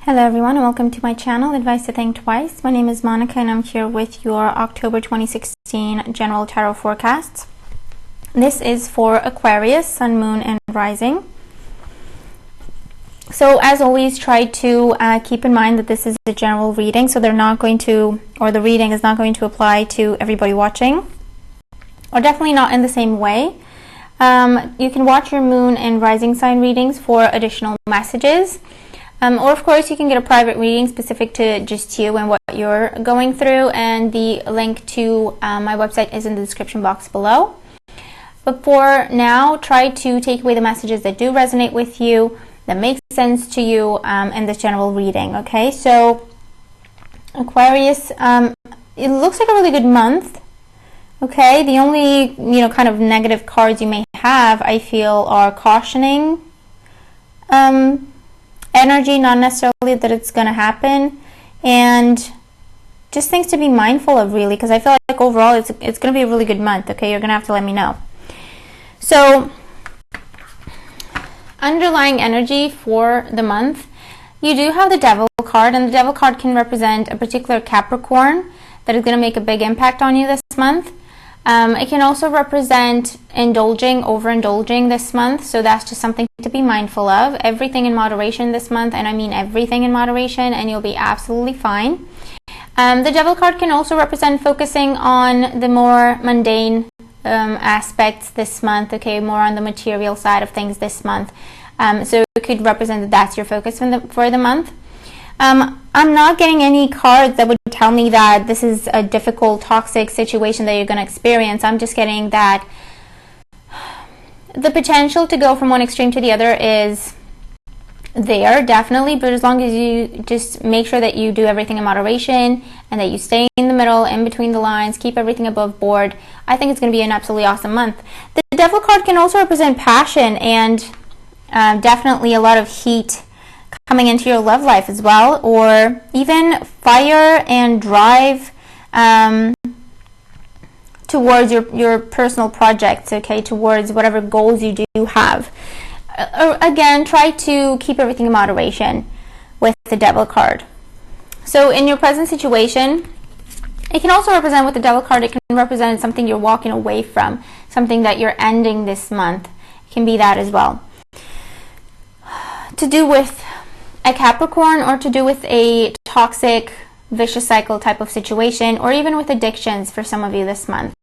Hello everyone and welcome to my channel, Advice to Think Twice. My name is Monica and I'm here with your October 2016 General Tarot Forecasts. This is for Aquarius, Sun, Moon, and Rising. So as always, try to keep in mind that this is a general reading, so they're not going to, or the reading is not going to apply to everybody watching, or definitely not in the same way. You can watch your Moon and Rising sign readings for additional messages. Or of course you can get a private reading specific to just you and what you're going through, and the link to my website is in the description box below. But for now, try to take away the messages that do resonate with you, that make sense to you in this general reading. Okay, so Aquarius, it looks like a really good month. Okay, the only kind of negative cards you may have, I feel, are cautioning energy, not necessarily that it's going to happen, and just things to be mindful of, really, because I feel like overall it's going to be a really good month. Okay, you're going to have to let me know. So underlying energy for the month, you do have the Devil card, and the Devil card can represent a particular Capricorn that is going to make a big impact on you this month. It can also represent overindulging this month, so that's just something to be mindful of. Everything in moderation this month, and I mean everything in moderation, and you'll be absolutely fine. The Devil card can also represent focusing on the more mundane aspects this month, okay, more on the material side of things this month. So it could represent that that's your focus for the month. I'm not getting any cards that would tell me that this is a difficult, toxic situation that you're going to experience. I'm just getting that the potential to go from one extreme to the other is there, definitely, but as long as you just make sure that you do everything in moderation and that you stay in the middle, in between the lines, keep everything above board, I think it's going to be an absolutely awesome month. The Devil card can also represent passion and definitely a lot of heat coming into your love life as well, or even fire and drive towards your personal projects, okay, towards whatever goals you do have. Again, try to keep everything in moderation with the Devil card. So in your present situation, it can also represent, with the Devil card, it can represent something you're walking away from, something that you're ending this month. It can be that as well. To do with a Capricorn, or to do with a toxic, vicious cycle type of situation, or even with addictions for some of you this month.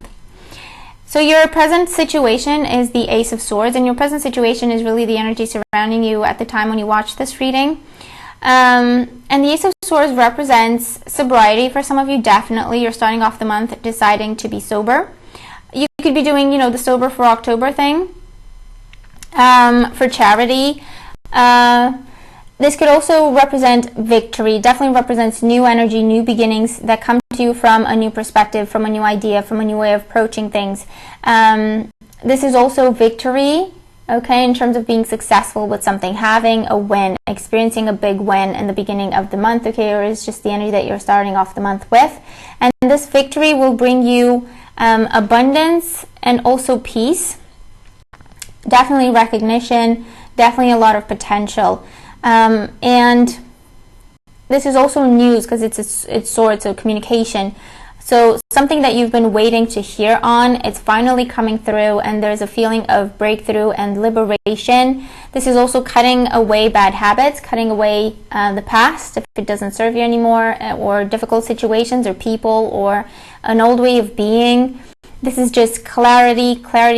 So your present situation is the Ace of Swords, and your present situation is really the energy surrounding you at the time when you watch this reading. And the Ace of Swords represents sobriety for some of you, definitely. You're starting off the month deciding to be sober. You could be doing, the Sober for October thing for charity. This could also represent victory, definitely represents new energy, new beginnings that come to you from a new perspective, from a new idea, from a new way of approaching things. This is also victory, okay, in terms of being successful with something, having a win, experiencing a big win in the beginning of the month, okay, or it's just the energy that you're starting off the month with. And this victory will bring you abundance and also peace, definitely recognition, definitely a lot of potential. And this is also news because it's swords, so communication. So something that you've been waiting to hear on, it's finally coming through, and there's a feeling of breakthrough and liberation. This is also cutting away bad habits, cutting away the past if it doesn't serve you anymore, or difficult situations or people, or an old way of being. This is just clarity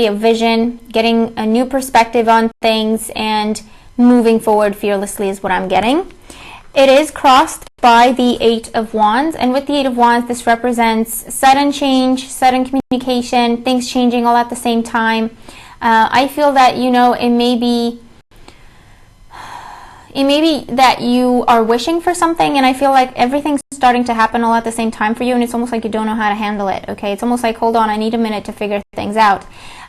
of vision, getting a new perspective on things, and moving forward fearlessly is what I'm getting. It is crossed by the Eight of Wands, and with the Eight of Wands, this represents sudden change, sudden communication, things changing all at the same time. I feel that, it may be that you are wishing for something, and I feel like everything's starting to happen all at the same time for you, and it's almost like you don't know how to handle it, okay? It's almost like, hold on, I need a minute to figure things out.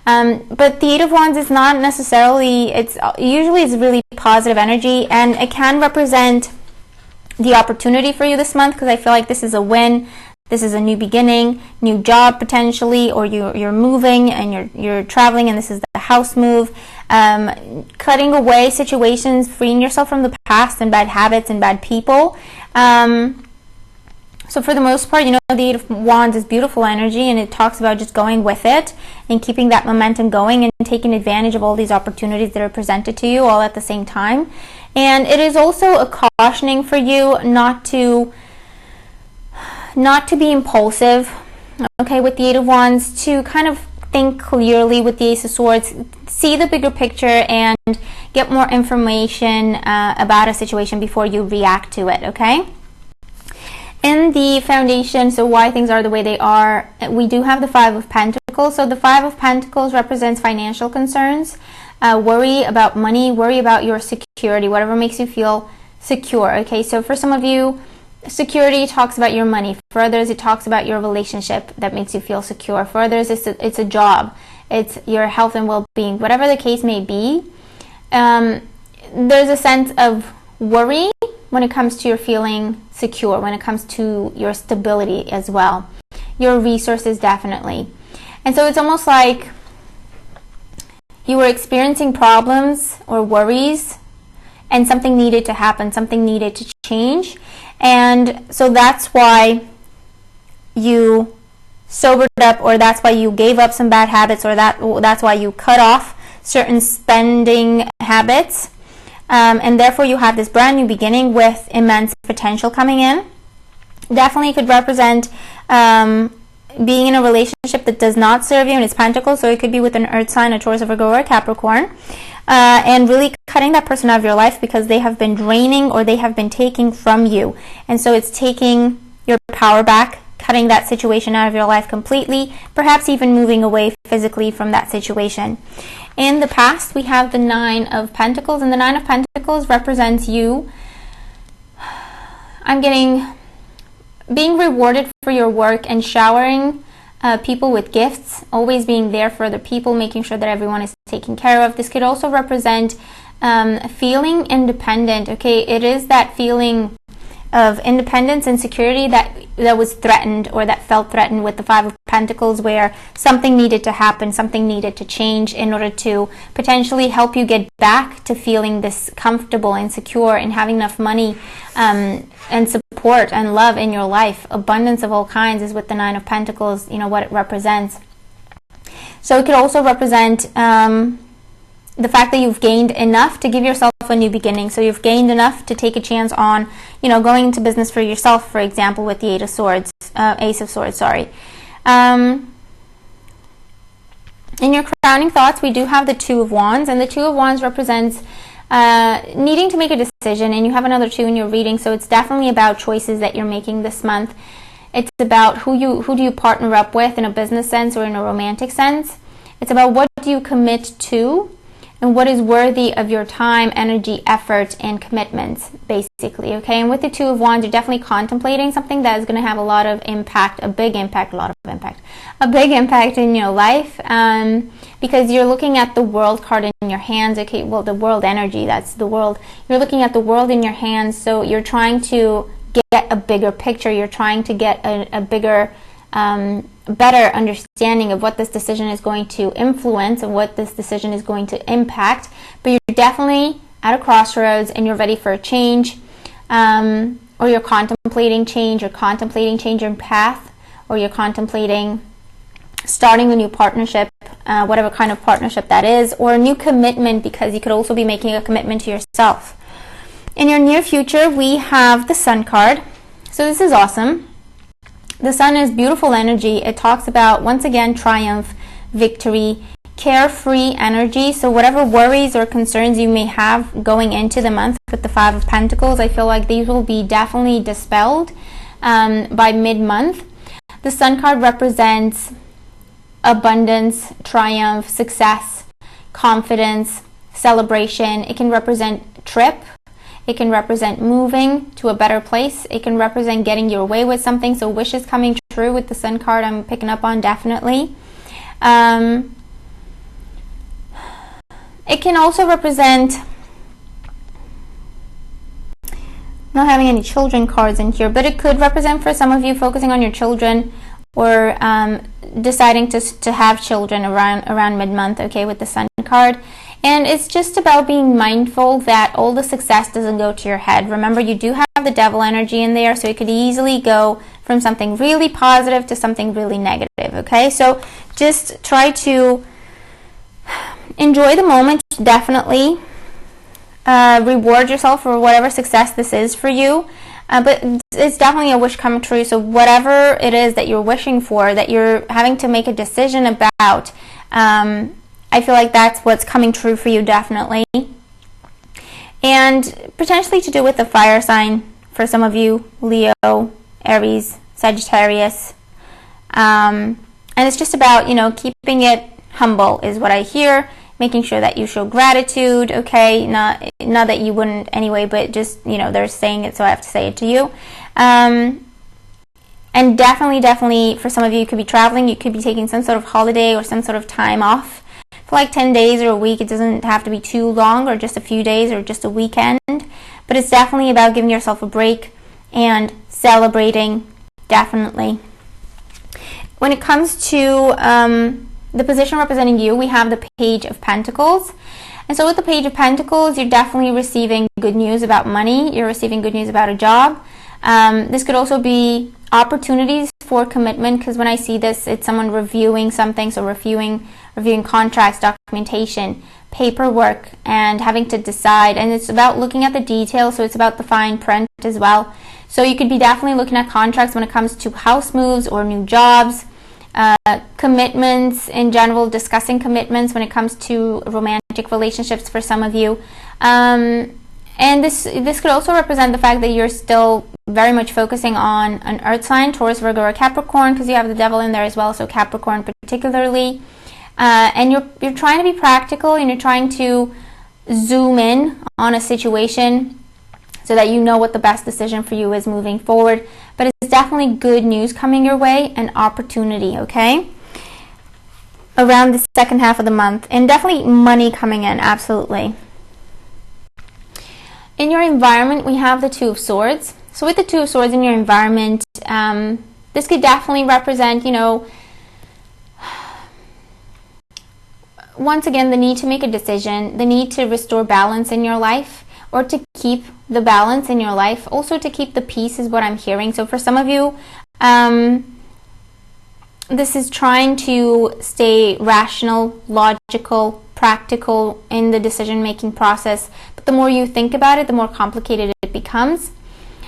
But the Eight of Wands is not necessarily, usually it's really positive energy, and it can represent the opportunity for you this month, because I feel like this is a win. This is a new beginning, new job potentially, or you're moving and you're traveling, and this is the house move. Cutting away situations, freeing yourself from the past and bad habits and bad people. So for the most part, the Eight of Wands is beautiful energy, and it talks about just going with it and keeping that momentum going and taking advantage of all these opportunities that are presented to you all at the same time. And it is also a cautioning for you not to be impulsive, okay, with the Eight of Wands, to kind of think clearly with the Ace of Swords, see the bigger picture and get more information about a situation before you react to it, okay? In the foundation, so why things are the way they are, we do have the Five of Pentacles. So the Five of Pentacles represents financial concerns, worry about money, worry about your security, whatever makes you feel secure, okay? So for some of you, security talks about your money. For others, it talks about your relationship that makes you feel secure. For others, it's a job. It's your health and well-being. Whatever the case may be, there's a sense of worry when it comes to your feeling secure, when it comes to your stability as well. Your resources, definitely. And so it's almost like you were experiencing problems or worries, and something needed to happen, something needed to change. And so that's why you sobered up, or that's why you gave up some bad habits, or that's why you cut off certain spending habits. And therefore you have this brand new beginning with immense potential coming in. Definitely could represent being in a relationship that does not serve you, and it's Pentacles, so it could be with an Earth sign, a Taurus, a Virgo, or a Capricorn. And really cutting that person out of your life because they have been draining or they have been taking from you. And so it's taking your power back, cutting that situation out of your life completely, perhaps even moving away physically from that situation. In the past, we have the Nine of Pentacles, and the Nine of Pentacles represents you. I'm getting being rewarded for your work and showering people with gifts, always being there for other people, making sure that everyone is taken care of. This could also represent feeling independent, okay? It is that feeling of independence and security that was threatened, or that felt threatened with the Five of Pentacles, where something needed to happen, something needed to change in order to potentially help you get back to feeling this comfortable and secure and having enough money and support and love in your life. Abundance of all kinds is with the Nine of Pentacles, what it represents. So it could also represent the fact that you've gained enough to give yourself a new beginning. So you've gained enough to take a chance on, going into business for yourself, for example, with the Ace of Swords, sorry. In your crowning thoughts, we do have the Two of Wands, and the Two of Wands represents needing to make a decision, and you have another two in your reading, so it's definitely about choices that you're making this month. It's about who do you partner up with in a business sense or in a romantic sense. It's about what do you commit to, and what is worthy of your time, energy, effort, and commitments, basically, okay? And with the Two of Wands, you're definitely contemplating something that is going to have a big impact in your life, because you're looking at the World card in your hands, okay? Well, the World energy, that's the world. You're looking at the world in your hands, so you're trying to get a bigger picture. You're trying to get a bigger, better understanding of what this decision is going to influence and what this decision is going to impact. But you're definitely at a crossroads and you're ready for a change, or you're contemplating change, in path, or you're contemplating starting a new partnership, whatever kind of partnership that is, or a new commitment, because you could also be making a commitment to yourself. In your near future, we have the Sun card. So this is awesome. The Sun is beautiful energy. It talks about, once again, triumph, victory, carefree energy. So whatever worries or concerns you may have going into the month with the Five of Pentacles, I feel like these will be definitely dispelled by mid-month. The Sun card represents abundance, triumph, success, confidence, celebration. It can represent trip. It can represent moving to a better place. It can represent getting your way with something. So wishes coming true with the Sun card, I'm picking up on, definitely. It can also represent not having any children cards in here, but it could represent for some of you focusing on your children or deciding to have children around mid-month, okay, with the Sun card. And it's just about being mindful that all the success doesn't go to your head. Remember, you do have the devil energy in there, so it could easily go from something really positive to something really negative, okay? So just try to enjoy the moment, definitely. Reward yourself for whatever success this is for you. But it's definitely a wish come true, so whatever it is that you're wishing for, that you're having to make a decision about, I feel like that's what's coming true for you, definitely. And potentially to do with the fire sign for some of you, Leo, Aries, Sagittarius. And it's just about, keeping it humble is what I hear. Making sure that you show gratitude, okay? Not that you wouldn't anyway, but just, they're saying it, so I have to say it to you. And definitely, for some of you, you could be traveling. You could be taking some sort of holiday or some sort of time off for like 10 days or a week. It doesn't have to be too long, or just a few days, or just a weekend. But it's definitely about giving yourself a break and celebrating, definitely. When it comes to the position representing you, we have the Page of Pentacles. And so with the Page of Pentacles, you're definitely receiving good news about money. You're receiving good news about a job. This could also be opportunities for commitment, because when I see this, it's someone reviewing something, so reviewing contracts, documentation, paperwork, and having to decide. And it's about looking at the details, so it's about the fine print as well. So you could be definitely looking at contracts when it comes to house moves or new jobs. Commitments in general, discussing commitments when it comes to romantic relationships for some of you. And this could also represent the fact that you're still very much focusing on an earth sign, Taurus, Virgo, or Capricorn, because you have the devil in there as well, so Capricorn particularly. And you're trying to be practical, and you're trying to zoom in on a situation so that you know what the best decision for you is moving forward. But it's definitely good news coming your way, and opportunity, okay? Around the second half of the month. And definitely money coming in, absolutely. In your environment, we have the Two of Swords. So with the Two of Swords in your environment, this could definitely represent, once again, the need to make a decision, the need to restore balance in your life, or to keep the balance in your life. Also to keep the peace is what I'm hearing. So for some of you, this is trying to stay rational, logical, practical in the decision-making process. But the more you think about it, the more complicated it becomes.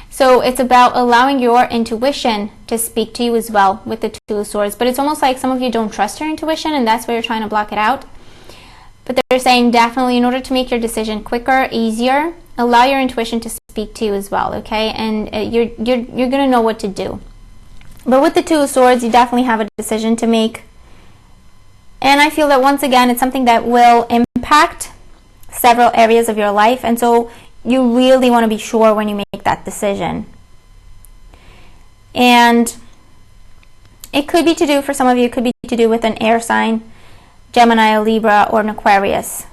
So it's about allowing your intuition to speak to you as well with the Two of Swords. But it's almost like some of you don't trust your intuition, and that's why you're trying to block it out. But they're saying definitely, in order to make your decision quicker, easier, allow your intuition to speak to you as well, okay? And you're going to know what to do. But with the Two of Swords, you definitely have a decision to make. And I feel that once again, it's something that will impact several areas of your life. And so you really want to be sure when you make that decision. And it could be to do, for some of you, it could be to do with an air sign, Gemini, a Libra, or an Aquarius.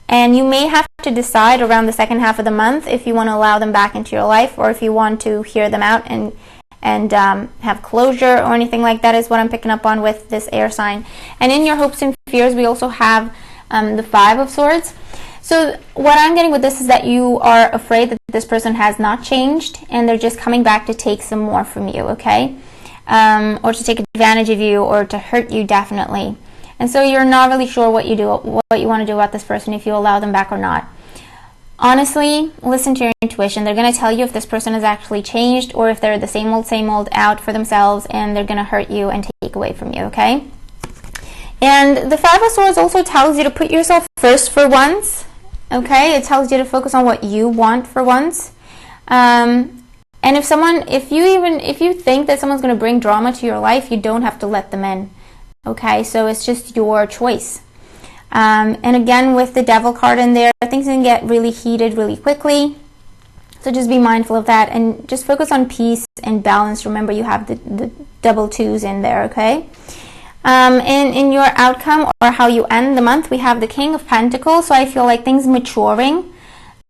And you may have to decide around the second half of the month if you want to allow them back into your life, or if you want to hear them out and have closure or anything like that, is what I'm picking up on with this air sign. And in your hopes and fears, we also have the Five of Swords. So what I'm getting with this is that you are afraid that this person has not changed, and they're just coming back to take some more from you, okay? Or to take advantage of you, or to hurt you, definitely. And so you're not really sure what you want to do about this person, if you allow them back or not. Honestly, listen to your intuition. They're going to tell you if this person has actually changed, or if they're the same old out for themselves, and they're going to hurt you and take away from you, okay? And the Five of Swords also tells you to put yourself first for once, okay? It tells you to focus on what you want for once. And if you think that someone's going to bring drama to your life, you don't have to let them in. Okay, so it's just your choice. And again, with the Devil card in there, things can get really heated really quickly. So just be mindful of that, and just focus on peace and balance. Remember, you have the double twos in there, okay? And in your outcome, or how you end the month, we have the King of Pentacles. So I feel like things maturing.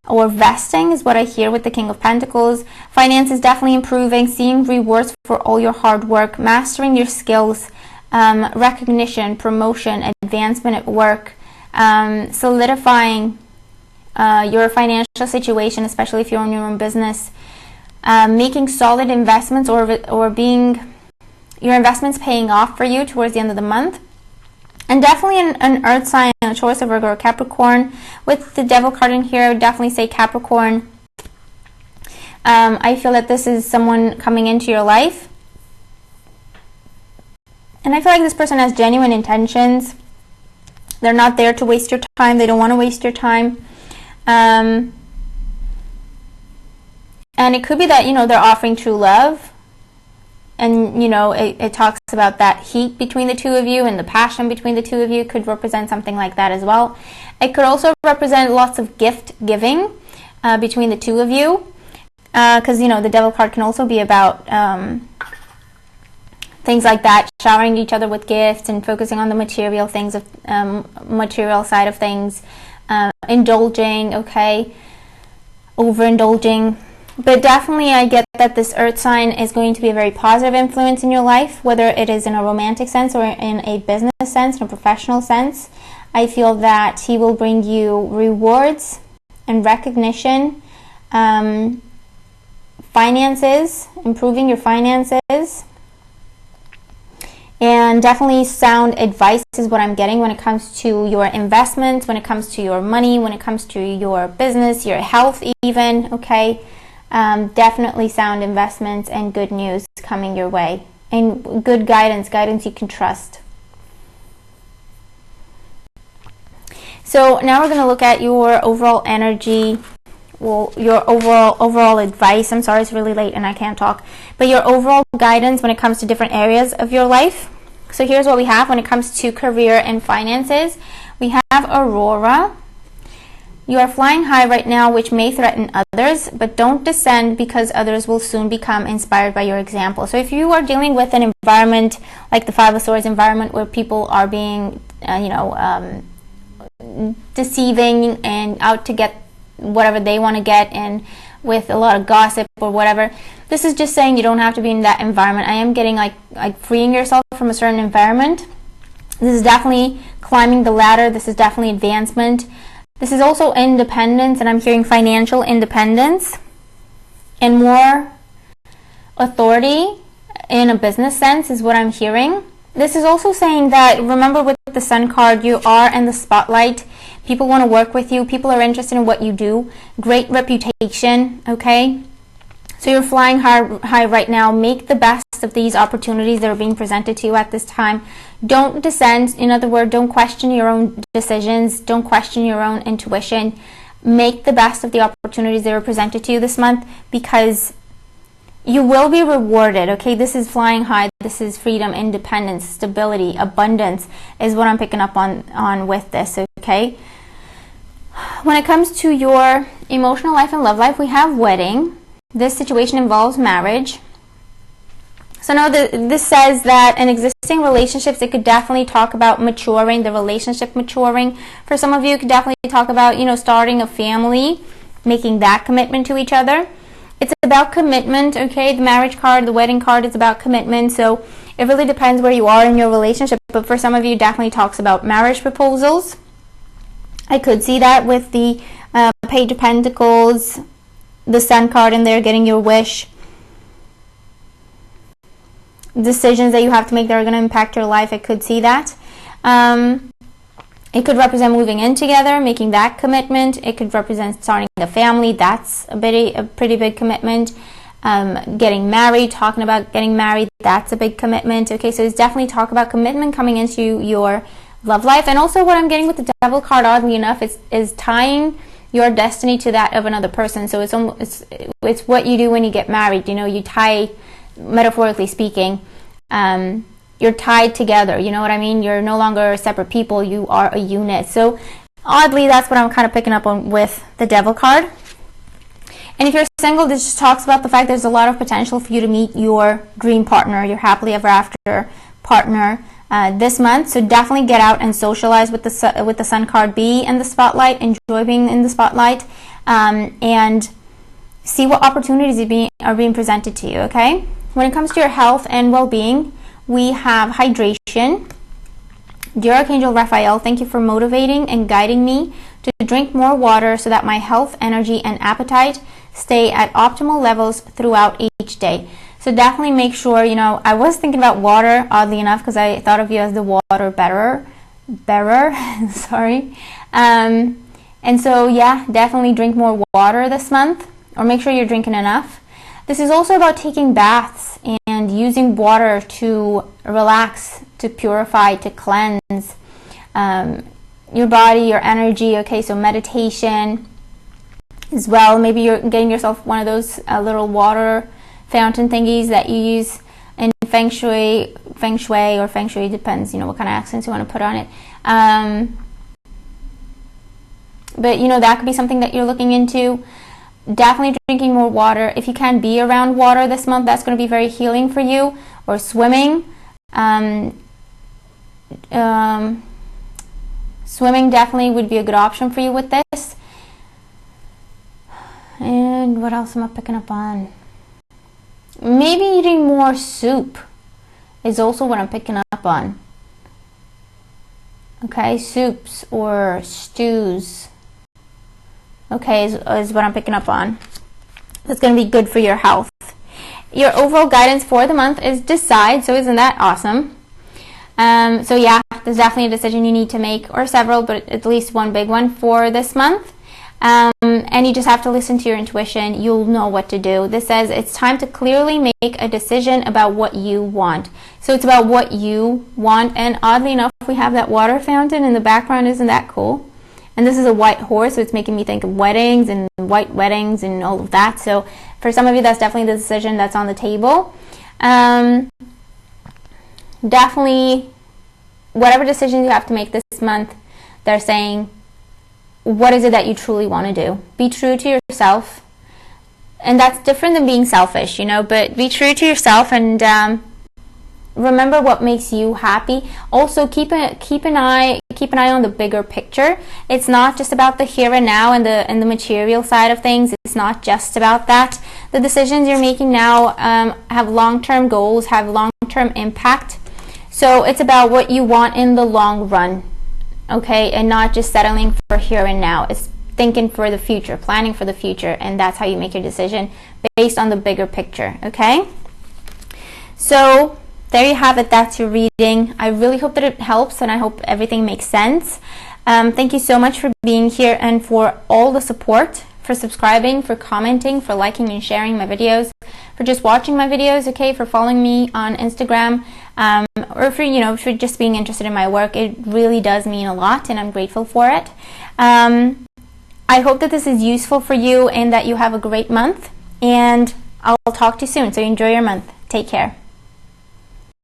or vesting is what I hear with the King of Pentacles. Finance is definitely improving, seeing rewards for all your hard work, mastering your skills, recognition, promotion, advancement at work, solidifying your financial situation, especially if you're in your own business, making solid investments or being your investments paying off for you towards the end of the month. And definitely an earth sign, a choice of Virgo or Capricorn. With the Devil card in here, I would definitely say Capricorn. I feel that this is someone coming into your life. And I feel like this person has genuine intentions. They're not there to waste your time. They don't want to waste your time. And it could be that, they're offering true love. And, it talks about that heat between the two of you and the passion between the two of you. Could represent something like that as well. It could also represent lots of gift giving between the two of you. Because, the Devil card can also be about things like that, showering each other with gifts and focusing on the material things of material side of things, indulging, overindulging. But definitely I get that this earth sign is going to be a very positive influence in your life, whether it is in a romantic sense or in a business sense, in a professional sense. I feel that he will bring you rewards and recognition, finances, improving your finances, and definitely sound advice is what I'm getting when it comes to your investments, when it comes to your money, when it comes to your business, your health even, definitely sound investments and good news coming your way, and good guidance you can trust. So now we're going to look at your overall energy, your overall advice. I'm sorry, it's really late and I can't talk, but your overall guidance when it comes to different areas of your life. So here's what we have when it comes to career and finances. We have Aurora. You are flying high right now, which may threaten others, but don't descend because others will soon become inspired by your example. So if you are dealing with an environment like the Five of Swords environment where people are being, deceiving and out to get whatever they want to get, and with a lot of gossip or whatever, this is just saying you don't have to be in that environment. I am getting like freeing yourself from a certain environment. This is definitely climbing the ladder. This is definitely advancement. This is also independence, and I'm hearing financial independence and more authority in a business sense is what I'm hearing. This is also saying that, remember with the Sun card, you are in the spotlight. People want to work with you. People are interested in what you do. Great reputation, So you're flying high right now. Make the best of these opportunities that are being presented to you at this time. Don't descend. In other words, don't question your own decisions. Don't question your own intuition. Make the best of the opportunities that are presented to you this month, because you will be rewarded, This is flying high. This is freedom, independence, stability, abundance is what I'm picking up on with this, When it comes to your emotional life and love life, we have wedding. This situation involves marriage. So now this says that in existing relationships, it could definitely talk about maturing, the relationship maturing. For some of you, it could definitely talk about, starting a family, making that commitment to each other. It's about commitment, The marriage card, the wedding card is about commitment. So it really depends where you are in your relationship. But for some of you, it definitely talks about marriage proposals. I could see that with the Page of Pentacles, the Sun card in there, getting your wish. Decisions that you have to make that are going to impact your life. I could see that. It could represent moving in together, making that commitment. It could represent starting a family. That's a pretty big commitment. Getting married, talking about getting married, that's a big commitment. So it's definitely talk about commitment coming into your love life. And also what I'm getting with the Devil card, oddly enough, is tying your destiny to that of another person. So it's what you do when you get married. You tie, metaphorically speaking, you're tied together. You know what I mean? You're no longer separate people. You are a unit. So oddly, that's what I'm kind of picking up on with the Devil card. And if you're single, this just talks about the fact there's a lot of potential for you to meet your dream partner, your happily ever after partner. this month. So definitely get out and socialize with the Sun card. Be in the spotlight, enjoy being in the spotlight, and see what opportunities are being presented to you, okay? When it comes to your health and well-being, we have hydration. Dear Archangel Raphael, thank you for motivating and guiding me to drink more water so that my health, energy, and appetite stay at optimal levels throughout each day. So definitely make sure, I was thinking about water, oddly enough, because I thought of you as the water bearer, sorry. And so, yeah, definitely drink more water this month, or make sure you're drinking enough. This is also about taking baths and using water to relax, to purify, to cleanse your body, your energy, okay? So meditation as well. Maybe you're getting yourself one of those little water fountain thingies that you use in feng shui, depends, what kind of accents you want to put on it. But, that could be something that you're looking into. Definitely drinking more water. If you can be around water this month, that's going to be very healing for you. Or swimming. Swimming definitely would be a good option for you with this. And what else am I picking up on? Maybe eating more soup is also what I'm picking up on. Okay, soups or stews. Okay, is what I'm picking up on. That's going to be good for your health. Your overall guidance for the month is decide, so isn't that awesome? So yeah, there's definitely a decision you need to make, or several, but at least one big one for this month. And you just have to listen to your intuition. You'll know what to do. This says it's time to clearly make a decision about what you want. So it's about what you want, and oddly enough, we have that water fountain in the background. Isn't that cool? And this is a white horse, so it's making me think of weddings and white weddings and all of that. So for some of you, that's definitely the decision that's on the table. Definitely, whatever decisions you have to make this month, they're saying, what is it that you truly want to do? Be true to yourself. And that's different than being selfish, but be true to yourself and remember what makes you happy. Also, keep an eye on the bigger picture. It's not just about the here and now and the material side of things. It's not just about that. The decisions you're making now have long-term goals, have long-term impact. So it's about what you want in the long run. Okay, and not just settling for here and now. It's thinking for the future, planning for the future, and that's how you make your decision based on the bigger picture, okay? So there you have it. That's your reading. I really hope that it helps, and I hope everything makes sense. Thank you so much for being here and for all the support, for subscribing, for commenting, for liking and sharing my videos, for just watching my videos, okay, for following me on Instagram, or for just being interested in my work. It really does mean a lot, and I'm grateful for it. I hope that this is useful for you and that you have a great month, and I'll talk to you soon. So enjoy your month. Take care.